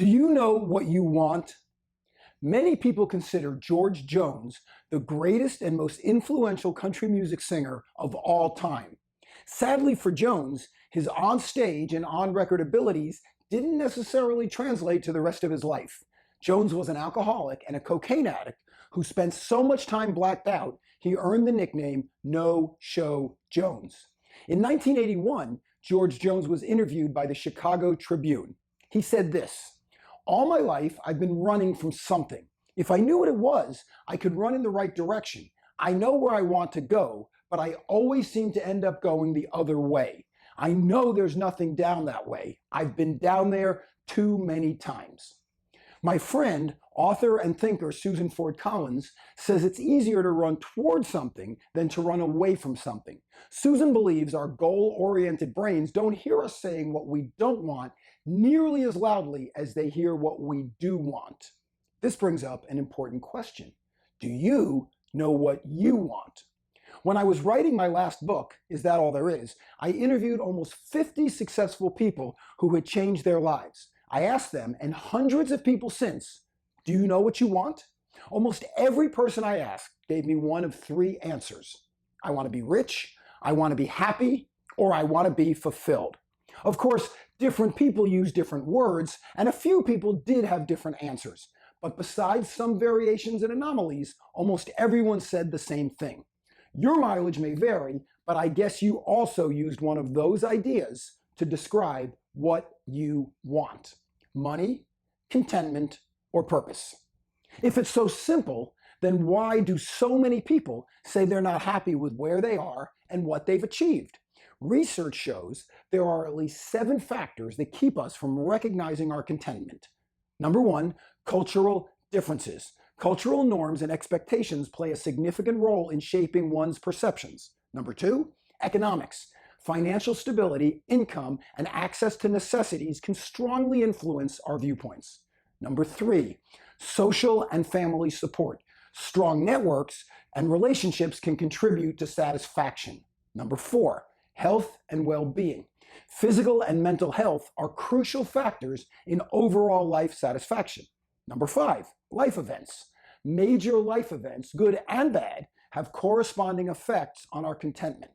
Do you know what you want? Many people consider George Jones the greatest and most influential country music singer of all time. Sadly for Jones, his on-stage and on-record abilities didn't necessarily translate to the rest of his life. Jones was an alcoholic and a cocaine addict who spent so much time blacked out, he earned the nickname No Show Jones. In 1981, George Jones was interviewed by the Chicago Tribune. He said this: "All my life, I've been running from something. If I knew what it was, I could run in the right direction. I know where I want to go, but I always seem to end up going the other way. I know there's nothing down that way. I've been down there too many times." My friend, author and thinker Susan Ford Collins says it's easier to run towards something than to run away from something. Susan believes our goal-oriented brains don't hear us saying what we don't want nearly as loudly as they hear what we do want. This brings up an important question. Do you know what you want? When I was writing my last book, Is That All There Is?, I interviewed almost 50 successful people who had changed their lives. I asked them, and hundreds of people since, do you know what you want? Almost every person I asked gave me one of three answers. I want to be rich, I want to be happy, or I want to be fulfilled. Of course, different people use different words, and a few people did have different answers. But besides some variations and anomalies, almost everyone said the same thing. Your mileage may vary, but I guess you also used one of those ideas to describe what you want: money, contentment, or purpose. If it's so simple, then why do so many people say they're not happy with where they are and what they've achieved? Research shows there are at least 7 factors that keep us from recognizing our contentment. Number 1, cultural differences. Cultural norms and expectations play a significant role in shaping one's perceptions. Number 2, economics. Financial stability, income, and access to necessities can strongly influence our viewpoints. Number 3, social and family support. Strong networks and relationships can contribute to satisfaction. Number 4, health and well-being. Physical and mental health are crucial factors in overall life satisfaction. Number 5, life events. Major life events, good and bad, have corresponding effects on our contentment.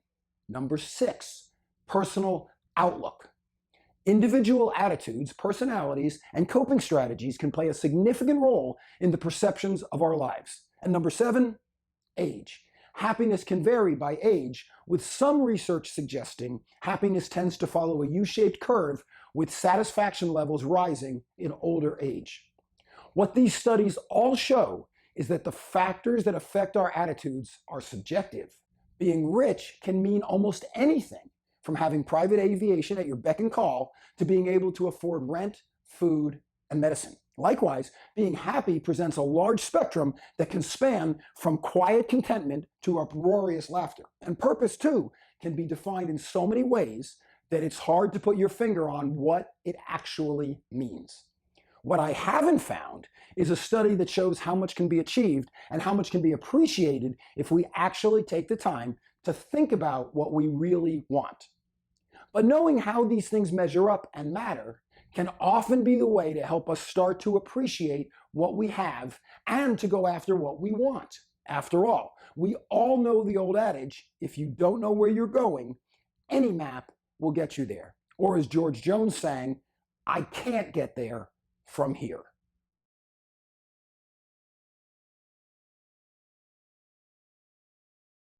Number 6, personal outlook. Individual attitudes, personalities, and coping strategies can play a significant role in the perceptions of our lives. And number 7, age. Happiness can vary by age, with some research suggesting happiness tends to follow a U-shaped curve, with satisfaction levels rising in older age. What these studies all show is that the factors that affect our attitudes are subjective. Being rich can mean almost anything, from having private aviation at your beck and call to being able to afford rent, food, and medicine. Likewise, being happy presents a large spectrum that can span from quiet contentment to uproarious laughter. And purpose, too, can be defined in so many ways that it's hard to put your finger on what it actually means. What I haven't found is a study that shows how much can be achieved and how much can be appreciated if we actually take the time to think about what we really want. But knowing how these things measure up and matter can often be the way to help us start to appreciate what we have and to go after what we want. After all, we all know the old adage, if you don't know where you're going, any map will get you there. Or as George Jones sang, I can't get there from here.